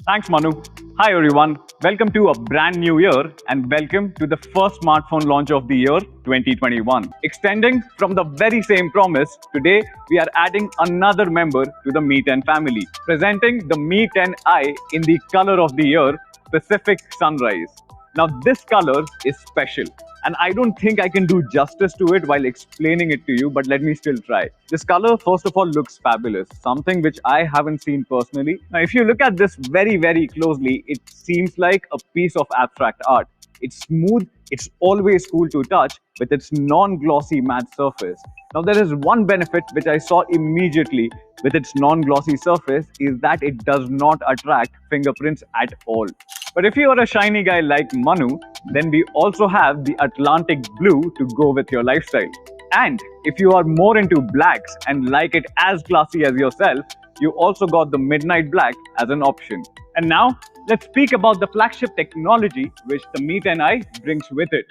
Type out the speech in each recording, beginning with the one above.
Thanks, Manu. Hi, everyone. Welcome to a brand new year and welcome to the first smartphone launch of the year 2021. Extending from the very same promise, today we are adding another member to the Mi 10 family, presenting the Mi 10i in the color of the year, Pacific Sunrise. Now, this color is special, and I don't think I can do justice to it while explaining it to you, but let me still try. This color, first of all, looks fabulous, something which I haven't seen personally. Now, if you look at this very closely, it seems like a piece of abstract art. It's smooth, it's always cool to touch with its non-glossy matte surface. Now, there is one benefit which I saw immediately with its non-glossy surface is that it does not attract fingerprints at all. But if you are a shiny guy like Manu, then we also have the Atlantic blue to go with your lifestyle. And if you are more into blacks and like it as classy as yourself, you also got the midnight black as an option. And now, let's speak about the flagship technology which the Mi 10i brings with it.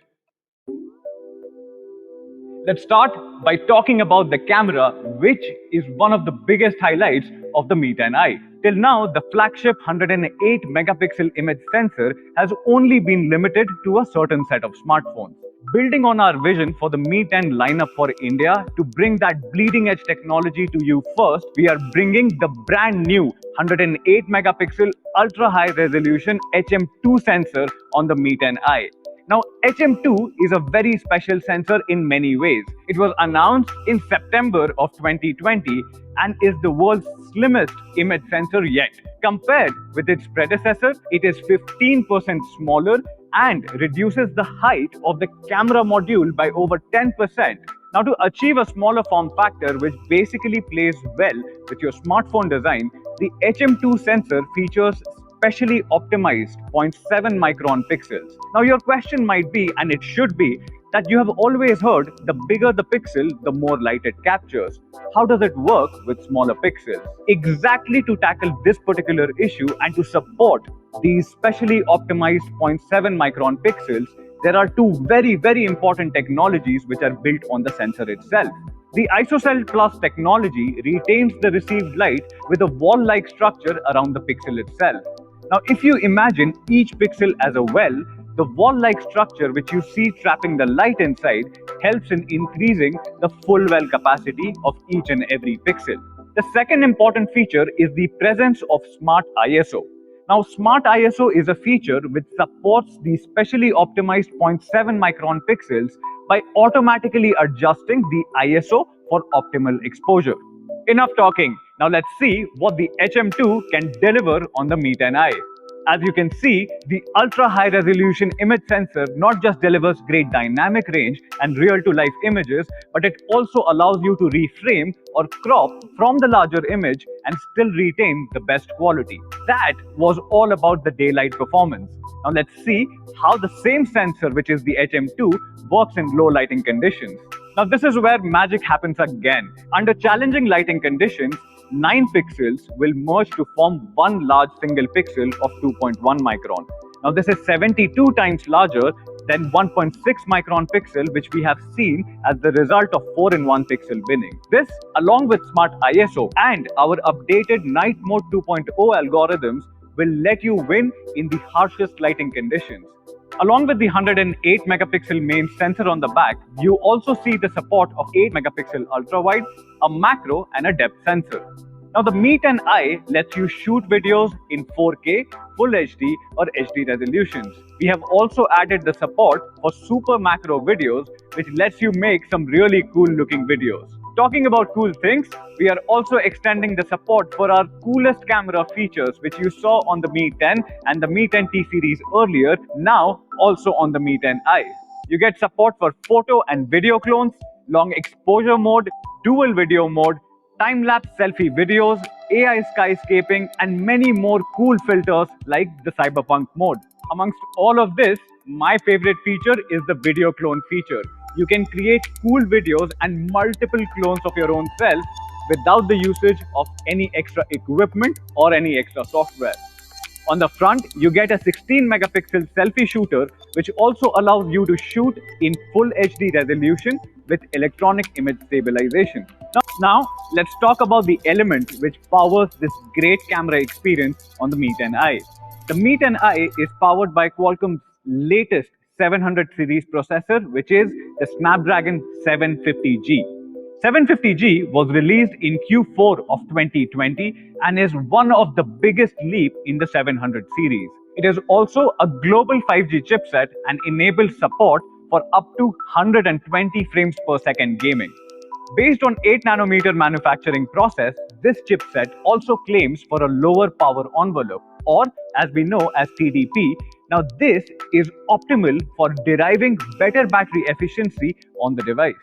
Let's start by talking about the camera, which is one of the biggest highlights of the Mi 10i. Till now, the flagship 108 megapixel image sensor has only been limited to a certain set of smartphones. Building on our vision for the Mi 10 lineup for India to bring that bleeding edge technology to you first, we are bringing the brand new 108 megapixel ultra high resolution HM2 sensor on the Mi 10i. Now, HM2 is a very special sensor in many ways. It was announced in September of 2020 and is the world's slimmest image sensor yet. Compared with its predecessor, it is 15% smaller and reduces the height of the camera module by over 10%. Now, to achieve a smaller form factor, which basically plays well with your smartphone design, the HM2 sensor features specially optimized 0.7 micron pixels. Now, your question might be, and it should be, that you have always heard the bigger the pixel, the more light it captures. How does it work with smaller pixels? Exactly to tackle this particular issue and to support these specially optimized 0.7 micron pixels, there are two very important technologies which are built on the sensor itself. The ISOCELL Plus technology retains the received light with a wall-like structure around the pixel itself. Now, if you imagine each pixel as a well, the wall-like structure which you see trapping the light inside helps in increasing the full well capacity of each and every pixel. The second important feature is the presence of Smart ISO. Now, Smart ISO is a feature which supports the specially optimized 0.7 micron pixels by automatically adjusting the ISO for optimal exposure. Enough talking. Now let's see what the HM2 can deliver on the Mi 10i. As you can see, the ultra high resolution image sensor not just delivers great dynamic range and real to life images, but it also allows you to reframe or crop from the larger image and still retain the best quality. That was all about the daylight performance. Now let's see how the same sensor, which is the HM2, works in low lighting conditions. Now this is where magic happens again. Under challenging lighting conditions, 9 pixels will merge to form one large single pixel of 2.1 micron. Now this is 72 times larger than 1.6 micron pixel, which we have seen as the result of 4-in-1 pixel binning. This, along with Smart ISO and our updated Night Mode 2.0 algorithms, will let you win in the harshest lighting conditions. Along with the 108 megapixel main sensor on the back, you also see the support of 8 megapixel ultra-wide, a macro and a depth sensor. Now the Mi 10i lets you shoot videos in 4K, Full HD or HD resolutions. We have also added the support for super macro videos, which lets you make some really cool looking videos. Talking about cool things, we are also extending the support for our coolest camera features, which you saw on the Mi 10 and the Mi 10T series earlier, now also on the Mi 10i. You get support for photo and video clones, long exposure mode, dual video mode, time-lapse selfie videos, AI skyscaping, and many more cool filters like the cyberpunk mode. Amongst all of this, my favorite feature is the video clone feature. You can create cool videos and multiple clones of your own self without the usage of any extra equipment or any extra software. On the front, you get a 16 megapixel selfie shooter, which also allows you to shoot in full HD resolution with electronic image stabilization. Now, let's talk about the element which powers this great camera experience on the Mi 10i. The Mi 10i is powered by Qualcomm's latest 700 series processor, which is the Snapdragon 750G. 750G was released in Q4 of 2020 and is one of the biggest leap in the 700 series. It is also a global 5G chipset and enables support for up to 120 frames per second gaming. Based on 8 nanometer manufacturing process, this chipset also claims for a lower power envelope, or as we know as TDP. Now this is optimal for deriving better battery efficiency on the device.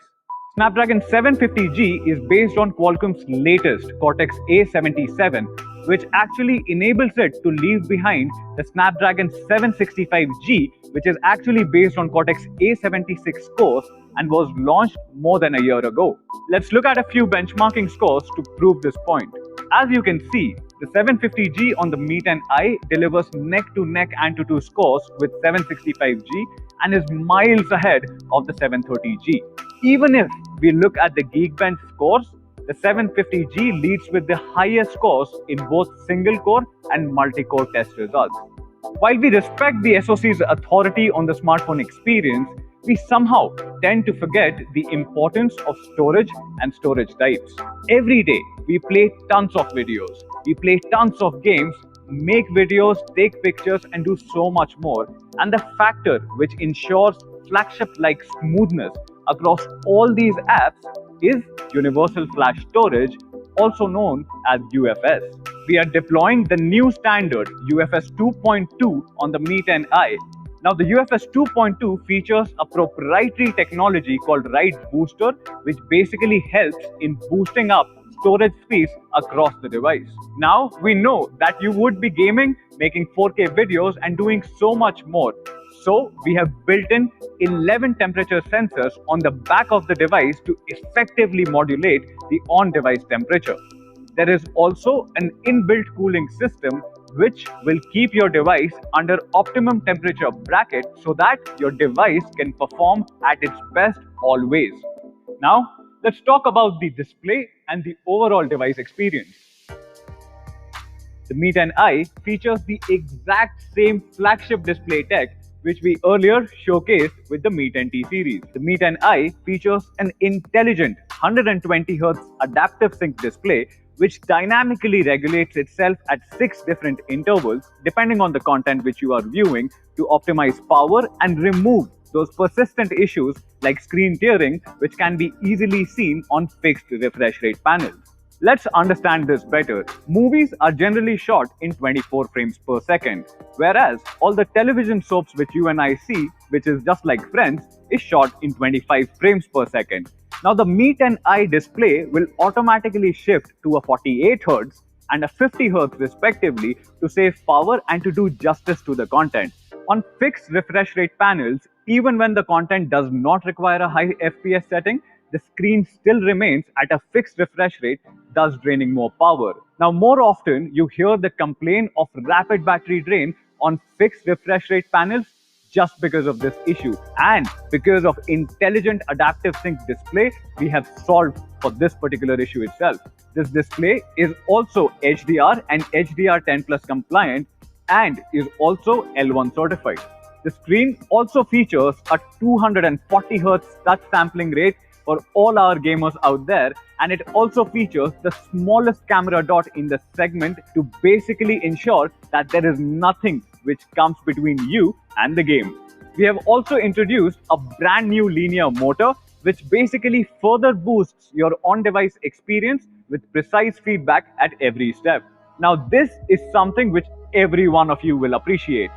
Snapdragon 750G is based on Qualcomm's latest Cortex-A77, which actually enables it to leave behind the Snapdragon 765G, which is actually based on Cortex-A76 cores and was launched more than a year ago. Let's look at a few benchmarking scores to prove this point. As you can see, the 750G on the Mi 10i delivers neck-to-neck Antutu scores with 765G and is miles ahead of the 730G. Even if we look at the Geekbench scores, the 750G leads with the highest scores in both single-core and multi-core test results. While we respect the SoC's authority on the smartphone experience, we somehow tend to forget the importance of storage and storage types. Every day, we play tons of videos, we play tons of games, make videos, take pictures, and do so much more. And the factor which ensures flagship-like smoothness across all these apps is Universal Flash Storage, also known as UFS. We are deploying the new standard UFS 2.2 on the Mi 10i. Now, the UFS 2.2 features a proprietary technology called Write Booster, which basically helps in boosting up storage speeds across the device. Now, we know that you would be gaming, making 4K videos, and doing so much more. So, we have built in 11 temperature sensors on the back of the device to effectively modulate the on-device temperature. There is also an inbuilt cooling system which will keep your device under optimum temperature bracket so that your device can perform at its best always. Now, let's talk about the display and the overall device experience. The Mi 10i features the exact same flagship display tech which we earlier showcased with the Mi 10T series. The Mi 10i features an intelligent 120Hz adaptive sync display which dynamically regulates itself at 6 different intervals depending on the content which you are viewing to optimize power and remove those persistent issues like screen tearing which can be easily seen on fixed refresh rate panels. Let's understand this better. Movies are generally shot in 24 frames per second, whereas all the television soaps which you and I see, which is just like Friends, is shot in 25 frames per second. Now the Mi 10i display will automatically shift to a 48Hz and a 50Hz respectively to save power and to do justice to the content. On fixed refresh rate panels, even when the content does not require a high FPS setting, the screen still remains at a fixed refresh rate, thus draining more power. Now, more often, you hear the complaint of rapid battery drain on fixed refresh rate panels just because of this issue. And because of intelligent adaptive sync display, we have solved for this particular issue itself. This display is also HDR and HDR10 Plus compliant and is also L1 certified. The screen also features a 240Hz touch sampling rate for all our gamers out there, and it also features the smallest camera dot in the segment to basically ensure that there is nothing which comes between you and the game. We have also introduced a brand new linear motor which basically further boosts your on-device experience with precise feedback at every step. Now this is something which every one of you will appreciate.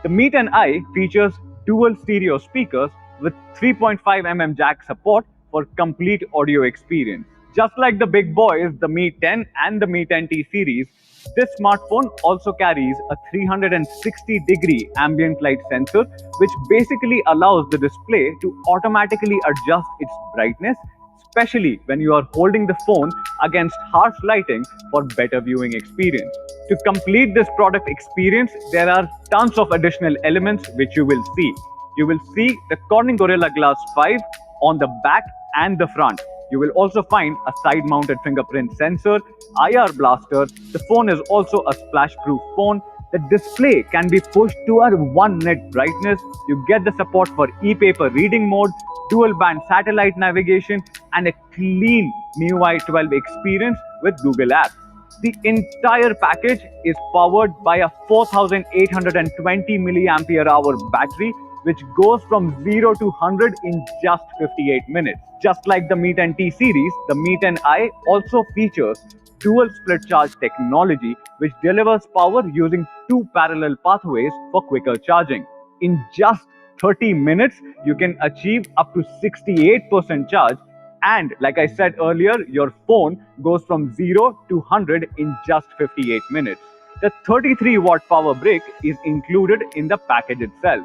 The Mi 10i features dual stereo speakers with 3.5mm jack support for complete audio experience. Just like the big boys, the Mi 10 and the Mi 10T series, this smartphone also carries a 360-degree ambient light sensor, which basically allows the display to automatically adjust its brightness, especially when you are holding the phone against harsh lighting for better viewing experience. To complete this product experience, there are tons of additional elements which you will see. You will see the Corning Gorilla Glass 5 on the back and the front. You will also find a side-mounted fingerprint sensor, IR blaster. The phone is also a splash-proof phone. The display can be pushed to a 1 nit brightness. You get the support for e-paper reading mode, dual band satellite navigation, and a clean MIUI 12 experience with Google Apps. The entire package is powered by a 4820 milliampere hour battery, which goes from 0 to 100 in just 58 minutes. Just like the Mi 10T series, the Mi 10i also features dual split charge technology, which delivers power using two parallel pathways for quicker charging. In just 30 minutes, you can achieve up to 68% charge, and like I said earlier, your phone goes from 0 to 100 in just 58 minutes. The 33-watt power brick is included in the package itself.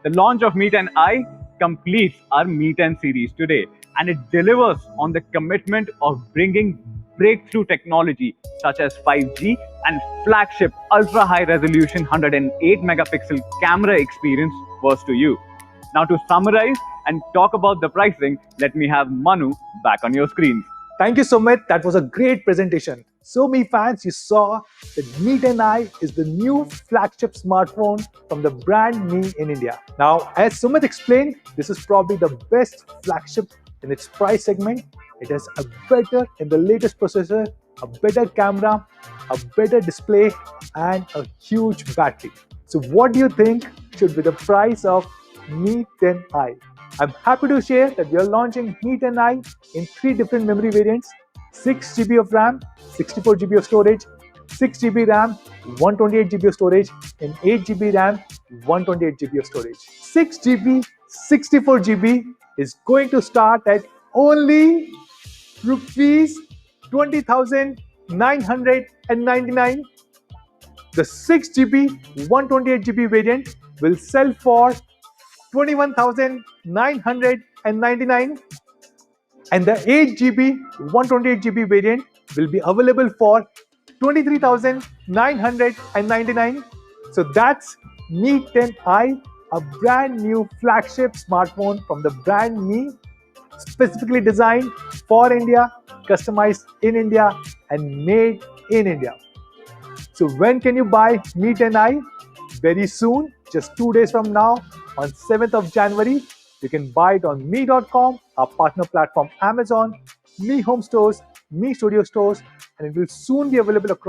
The launch of Mi 10i completes our Mi 10 series today, and it delivers on the commitment of bringing breakthrough technology such as 5G and flagship ultra high resolution 108 megapixel camera experience first to you. Now, to summarize and talk about the pricing, let me have Manu back on your screens. Thank you, Sumit. That was a great presentation. So, Mi fans, you saw that Mi 10i is the new flagship smartphone from the brand Mi in India. Now, as Sumit explained, this is probably the best flagship in its price segment. It has a better and the latest processor, a better camera, a better display, and a huge battery. So, what do you think should be the price of Mi 10i? I'm happy to share that we are launching Mi 10i in 3 different memory variants: 6GB of RAM, 64GB of storage, 6GB RAM, 128GB of storage, and 8GB RAM, 128GB of storage. 6GB, 64GB is going to start at only rupees 20,999. The 6GB 128GB variant will sell for 21,999, and the 8GB 128GB variant will be available for 23,999. So that's Mi 10i, a brand new flagship smartphone from the brand Mi, specifically designed for India, customized in India, and made in India. So when can you buy Mi 10i? Very soon, just 2 days from now, on 7th of January. You can buy it on Mi.com, our partner platform Amazon, Mi Home Stores, Mi Studio Stores, and it will soon be available across